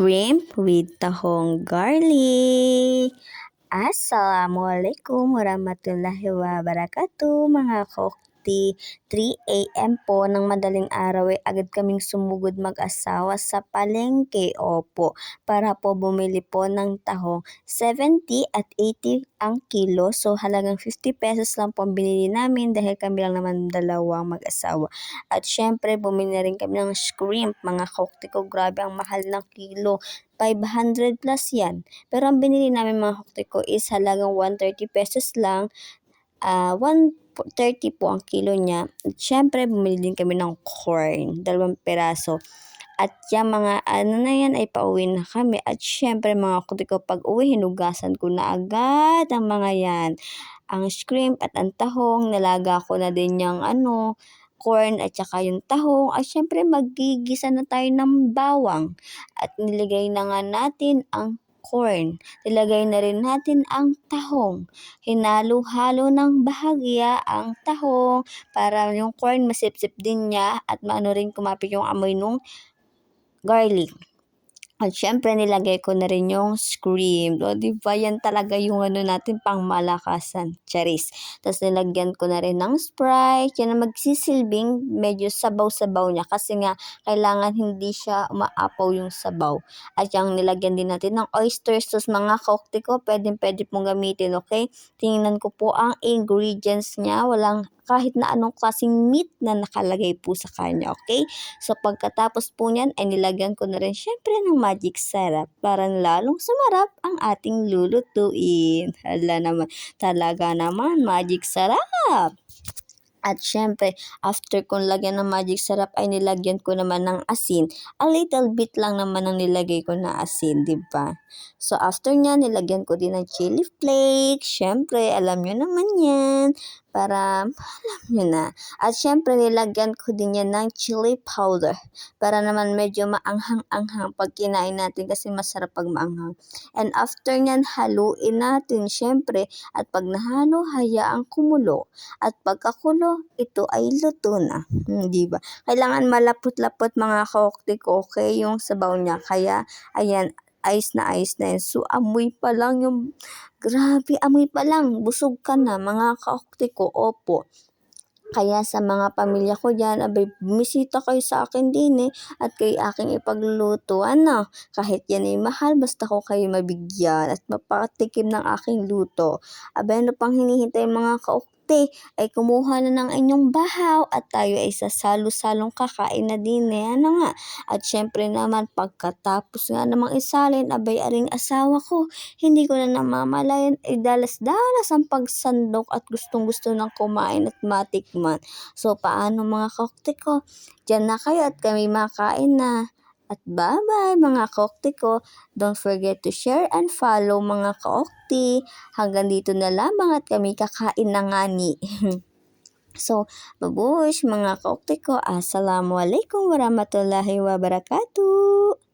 shrimp with tahong garlic. Assalamualaikum warahmatullahi wabarakatuh mga kokti. 3 a.m. po ng madaling araw ay agad kaming sumugod mag-asawa sa palengke. Opo, para po bumili po ng tahong 70 at 80 ang kilo. So halagang 50 pesos lang po ang binili namin dahil kami lang naman dalawang mag-asawa. At syempre bumili na rin kami ng shrimp mga kokti ko. Grabe ang mahal ng kilo. 500 plus yan. Pero ang binili namin mga kokti ko is halagang 130 pesos lang. 130 po ang kilo niya. At syempre, bumili din kami ng corn, 2 peraso. At yung mga ano na yan ay pauwi na kami. At syempre mga kuti ko, pag uwi, hinugasan ko na agad ang mga yan. Ang shrimp at ang tahong, nalaga ko na din yung corn at saka yung tahong. At syempre, magigisa na tayo ng bawang. At niligay na nga natin ang corn. Nilagay na rin natin ang tahong. Hinalo-halo ng bahagya ang tahong para yung corn masip-sip din niya at maano rin kumapit yung amoy nung garlic. At syempre, nilagay ko na rin yung shrimp. O, diba? Yan talaga yung natin pang malakasan. Charis. Tapos, nilagyan ko na rin ng Sprite. Yan ang magsisilbing medyo sabaw-sabaw niya. Kasi nga, kailangan hindi siya umaapaw yung sabaw. At yung nilagyan din natin ng oyster sauce. Mga kokti ko, pwede pong gamitin, okay? Tingnan ko po ang ingredients niya. Walang kahit na anong klaseng meat na nakalagay po sa kanya, okay? So, pagkatapos po niyan, ay nilagyan ko na rin syempre ng magic syrup para lalong sumarap ang ating lulutuin. Hala naman, talaga naman, magic syrup. At syempre, after kong lagyan ng magic syrup ay nilagyan ko naman ng asin. A little bit lang naman ang nilagay ko na asin, di ba? So after niya, nilagyan ko din ng chili flakes. Syempre, alam nyo naman yan. Para, alam nyo na. At syempre, nilagyan ko din yan ng chili powder. Para naman medyo maanghang-anghang pag kinain natin kasi masarap pag maanghang. And after niyan, haluin natin syempre. At pag nahalo, hayaang kumulo. At pagkakulo, ito ay luto na. Di ba? Kailangan malapot-lapot mga kokti ko, okay, yung sabaw niya. Kaya, ayan, ayos na yan. So, amoy pa lang yung, grabe, amoy pa lang. Busog ka na, mga kokti ko. Opo. Kaya sa mga pamilya ko dyan, abay, bumisita kayo sa akin din at kayo aking ipagluluto. Kahit yan ay mahal, basta ko kayo mabigyan at mapatikim ng aking luto. Abay, ano pang hinihintay mga kaukti? Ay kumuha na ng inyong bahaw at tayo ay sasalo-salong kakain na din nga. At syempre naman, pagkatapos nga namang isalin, abay, aring asawa ko, hindi ko na namamalayan, ay dalas-dalas ang pagsandok at gustong-gusto ng kumain at matikman. So, paano mga kokti ko? Diyan na kayo at kami makain na. At bye-bye mga kokti ko. Don't forget to share and follow mga kokti. Hanggang dito na lamang at kami kakain na nga ni. So, babush mga kokti ko. Assalamualaikum warahmatullahi wabarakatuh.